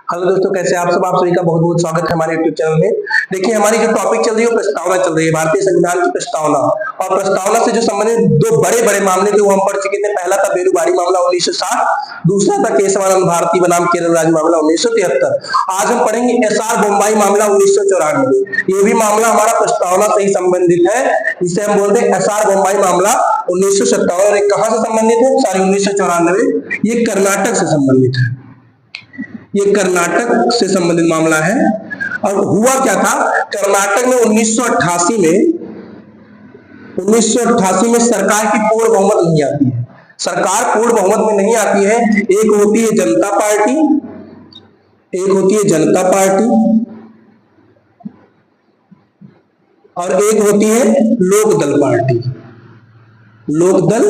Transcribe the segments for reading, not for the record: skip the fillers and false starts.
Hello दोस्तों, कैसे आप सब। आप सभी का बहुत बहुत स्वागत है हमारे यूट्यूब चैनल में। देखिए, हमारी जो टॉपिक चल रही है वो प्रस्तावना चल रही है, भारतीय संविधान की प्रस्तावना। और प्रस्तावना से जो संबंधित दो बड़े बड़े मामले थे वो हम पढ़ चुके थे। पहला था बेरुबारी मामला 1960, दूसरा था केशवानंद भारती बनाम केरल राज्य मामला 1973। आज हम पढ़ेंगे एसआर बोम्बाई मामला 1994। ये भी मामला हमारा प्रस्तावना से ही संबंधित है, जिसे हम बोलते हैं एसआर बोम्बाई मामला 1957। और ये कहां से संबंधित है? सॉरी, 1994। ये कर्नाटक से संबंधित है। ये कर्नाटक से संबंधित मामला है। और हुआ क्या था, कर्नाटक में 1988 में सरकार की पूर्ण बहुमत नहीं आती है। सरकार पूर्ण बहुमत में नहीं आती है। एक होती है जनता पार्टी, और एक होती है लोकदल पार्टी। लोकदल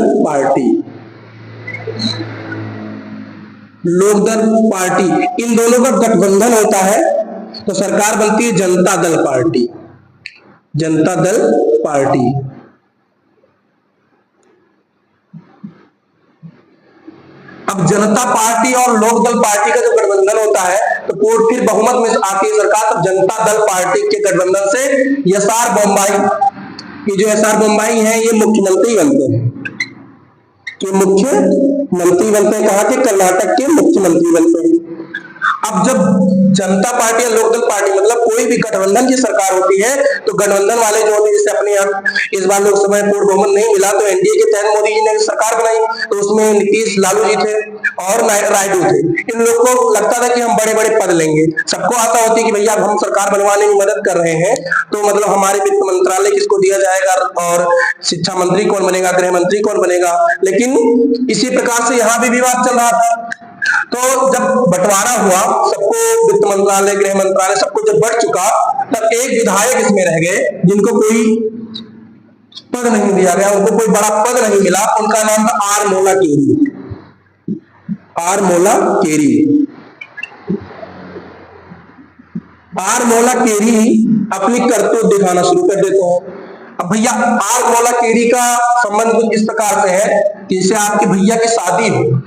पार्टी, इन दोनों का गठबंधन होता है तो सरकार बनती है जनता दल पार्टी। अब जनता पार्टी और लोकदल पार्टी का जो गठबंधन होता है तो फिर बहुमत में आती है सरकार। तो जनता दल पार्टी के गठबंधन से एसआर बोम्बाई, ये जो एसआर बोम्बाई है ये मुख्यमंत्री बनते हैं। कहा के कर्नाटक के मुख्यमंत्री बनते हैं। अब जब जनता पार्टी या लोकदल पार्टी मतलब कोई भी गठबंधन की सरकार होती है तो गठबंधन वाले जो होते हैं, जैसे अपने यहाँ इस बार लोकसभा में पूर्ण बहुमत नहीं मिला तो एनडीए के तहत मोदी जी ने सरकार बनाई। तो उसमें नीतीश लालू जी थे और रायडू थे। इन लोगों को लगता था कि हम बड़े बड़े पद लेंगे। सबको आता होती है कि भैया हम सरकार बनवाने में मदद कर रहे हैं तो मतलब हमारे वित्त मंत्रालय किसको दिया जाएगा और शिक्षा मंत्री कौन बनेगा, गृह मंत्री कौन बनेगा। लेकिन इसी प्रकार से यहाँ भी विवाद चल रहा था। तो जब बंटवारा हुआ, सबको वित्त मंत्रालय, गृह मंत्रालय सबको जब बढ़ चुका, तब एक विधायक इसमें रह गए जिनको कोई पद नहीं दिया गया, उनको कोई बड़ा पद नहीं मिला। उनका नाम था आर मोला केरी अपनी करतूत दिखाना शुरू कर देते हैं। अब भैया आर मोला केरी का संबंध कुछ इस प्रकार से है कि जैसे आपके भैया की शादी हो,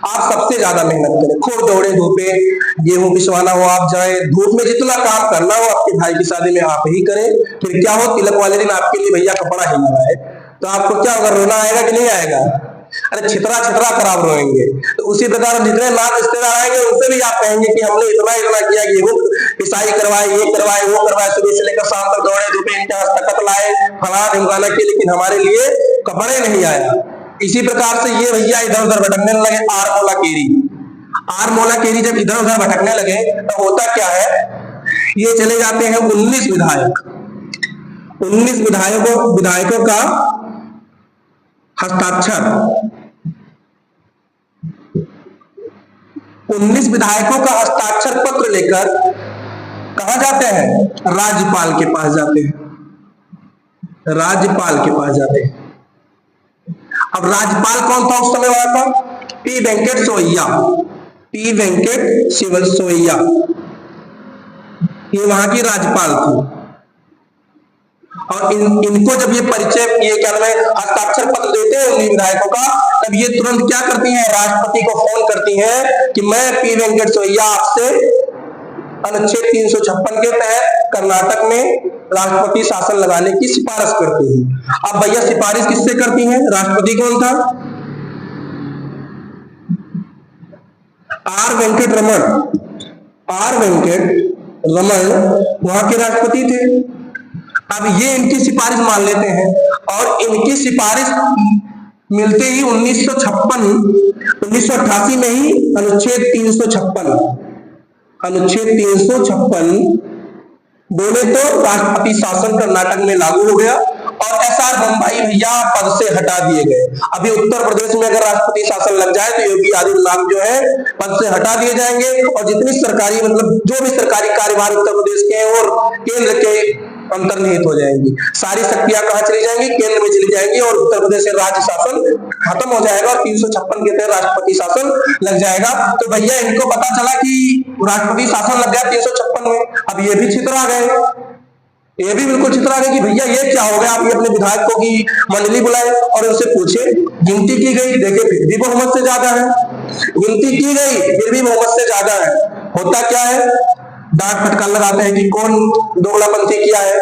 आप सबसे ज्यादा मेहनत करें, खूब दौड़े धूपे, गेहूं पिसवाना हो, आप जाए धूप में, जितना काम करना हो आपके भाई की शादी में आप ही करें। फिर क्या हो, तिलक वाले दिन आपके लिए भैया कपड़ा ही मंगाए, तो आपको क्या होगा, रोना आएगा कि नहीं आएगा? अरे छितरा कर आप रोएंगे। तो उसी प्रकार जितने नात रिश्तेदार आएंगे उनसे भी आप कहेंगे कि हमने इतना किया, गेहूं पिसाई करवाए, ये करवाए, वो करवाए, सुबह से लेकर शाम तक दौड़े धूपे, इनके हस्तखत लाए, फला ढिमकाना के, लेकिन हमारे लिए कपड़े नहीं आया। इसी प्रकार से ये भैया इधर उधर भटकने लगे। आर मोला केरी जब इधर उधर भटकने लगे तो होता क्या है, ये चले जाते हैं 19 विधायकों का हस्ताक्षर, 19 विधायकों का हस्ताक्षर पत्र लेकर कहां जाते हैं? राज्यपाल के पास जाते हैं। अब राज्यपाल कौन था उस समय वहां का? पी वेंकट सोइया, ये वहां की राज्यपाल थी। और इनको जब ये परिचय, ये क्या नाम है, हस्ताक्षर पत्र देते हैं उन विधायकों का, तब ये तुरंत क्या करती हैं, राष्ट्रपति को फोन करती हैं कि मैं पी वेंकट सोइया आपसे अनुच्छेद 356 के तहत कर्नाटक में राष्ट्रपति शासन लगाने की सिफारिश करती हैं। अब भैया सिफारिश किससे करती हैं? राष्ट्रपति कौन था? आर वेंकट रमन वहां के राष्ट्रपति थे। अब ये इनकी सिफारिश मान लेते हैं और इनकी सिफारिश मिलते ही 1988 में ही अनुच्छेद 356 बोले तो राष्ट्रपति शासन कर्नाटक में लागू हो गया और एसआर बोम्बाई भैया पद से हटा दिए गए। अभी उत्तर प्रदेश में अगर राष्ट्रपति शासन लग जाए तो योगी आदित्यनाथ जो है पद से हटा दिए जाएंगे और जितनी सरकारी मतलब जो भी सरकारी कार्यभार उत्तर प्रदेश के और केंद्र के अंतर्निहित हो जाएंगी। सारी शक्तियां कहां चली जाएंगी? केंद्र में चली जाएंगी और उत्तर प्रदेश से राज्य शासन खत्म हो जाएगा और 356 के तहत राष्ट्रपति शासन लग जाएगा। तो भैया इनको पता चला कि राष्ट्रपति शासन लग गया 356 में। अब ये भी छितरा गए, ये भी बिल्कुल चित्रा गए कि भैया ये क्या हो गया। आप ये अपने विधायकों की मंडली बुलाए और उनसे पूछे, गिनती की गई, देखे फिर भी बहुमत से ज्यादा है। गिनती की गई फिर भी मोहम्मद से ज्यादा है। होता क्या है, डांट फटकार लगाते हैं कि कौन दोगलापंथी किया है,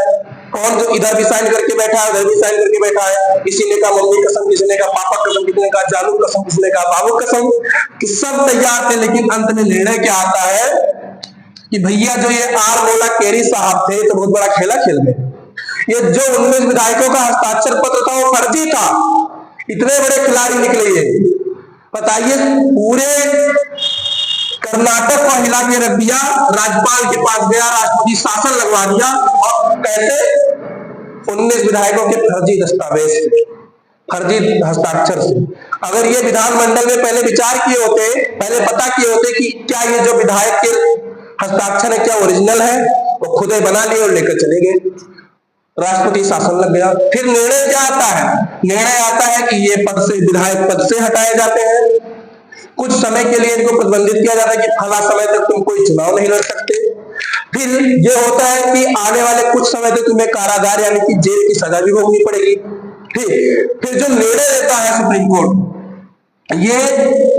कौन जो इधर भी साइन करके बैठा है उधर भी साइन करके बैठा है। किसी ने कहा मम्मी कसम, किसी ने कहा पापा कसम, किसी ने कहा जानू कसम, किसी ने कहा बाबू कसम, कि सब तैयार थे। लेकिन अंत में निर्णय क्या आता है कि भैया जो ये आर मोला केरी साहब थे तो बहुत बड़ा खेला खेल गए। ये जो 19 विधायकों का हस्ताक्षर पत्र था वो फर्जी था। इतने बड़े खिलाड़ी निकले ये, बताइए, पूरे कर्नाटक को हिला के रख दिया, राज्यपाल के पास गया, राष्ट्रपति शासन लगवा दिया, और कैसे 19 विधायकों के फर्जी दस्तावेज से, फर्जी हस्ताक्षर से। अगर ये विधानमंडल में पहले विचार किए होते, पहले पता किए होते कि क्या ये जो विधायक के हस्ताक्षर है क्या ओरिजिनल है, वो खुद ही बना लिए और लेकर चले गए, राष्ट्रपति शासन लग गया। फिर निर्णय क्या आता है, निर्णय आता है कि ये पद से, विधायक पद से हटाए जाते हैं, कुछ समय के लिए इनको प्रतिबंधित किया जाता है कि फला समय तक तुम कोई चुनाव नहीं लड़ सकते। फिर ये होता है कि आने वाले कुछ समय तक तुम्हें कारागार यानी कि जेल की सजा भी भोगनी पड़ेगी। फिर जो निर्णय लेता है सुप्रीम कोर्ट, ये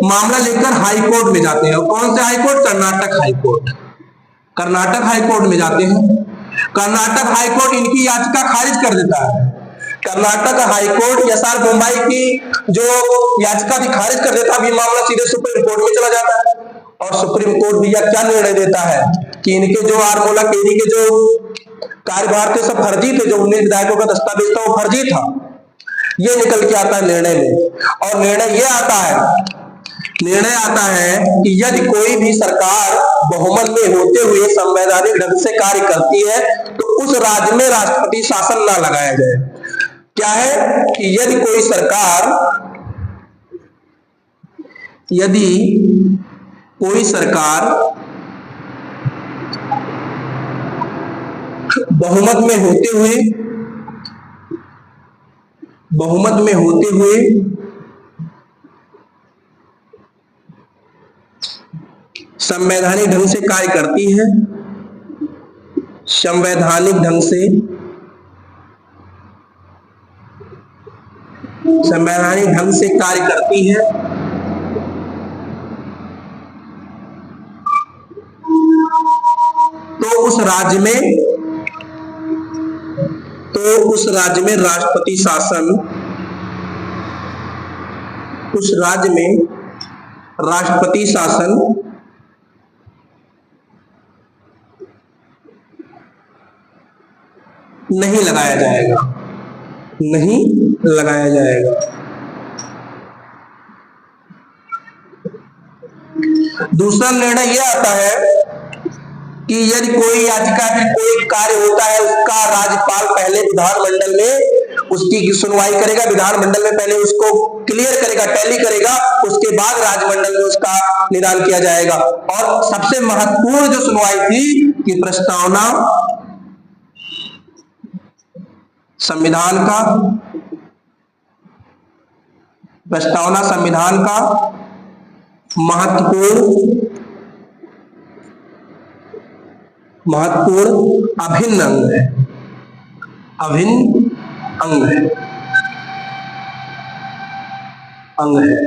मामला लेकर हाई कोर्ट में जाते हैं। और कौन से high court, Karnataka high court, Karnataka high court में जाते हैं। कर्नाटक हाई कोर्ट इनकी याचिका खारिज कर देता है। Karnataka high court SR Bombay की जो याचिका थी खारिज कर देता है। मामला सीधे सुप्रीम कोर्ट में चला जाता है, और सुप्रीम कोर्ट भैया क्या निर्णय देता है कि इनके जो आर मोला केरी के जो कार्यभार थे सब फर्जी थे, जो 19 विधायकों का दस्तावेज था वो फर्जी था। ये निकल के आता है निर्णय में, और निर्णय ये आता है, निर्णय आता है कि यदि कोई भी सरकार बहुमत में होते हुए संवैधानिक ढंग से कार्य करती है तो उस राज्य में राष्ट्रपति शासन ना लगाया जाए। क्या है कि यदि कोई सरकार, यदि कोई सरकार बहुमत में होते हुए, बहुमत में होते हुए संवैधानिक ढंग से कार्य करती है, संवैधानिक ढंग से, संवैधानिक ढंग से कार्य करती है, तो उस राज्य में, तो उस राज्य में राष्ट्रपति शासन, उस राज्य में राष्ट्रपति शासन नहीं लगाया जाएगा, नहीं लगाया जाएगा। दूसरा निर्णय यह आता है कि यदि कोई याचिका पे कोई कार्य होता है, उसका राज्यपाल पहले विधानमंडल में उसकी सुनवाई करेगा, विधानमंडल में पहले उसको क्लियर करेगा, टैली करेगा, उसके बाद राज्यमंडल में उसका निदान किया जाएगा। और सबसे महत्वपूर्ण जो सुनवाई थी कि प्रस्तावना संविधान का, प्रस्तावना संविधान का महत्वपूर्ण अभिन्न अंग है, अभिन्न अंग है, अंग है।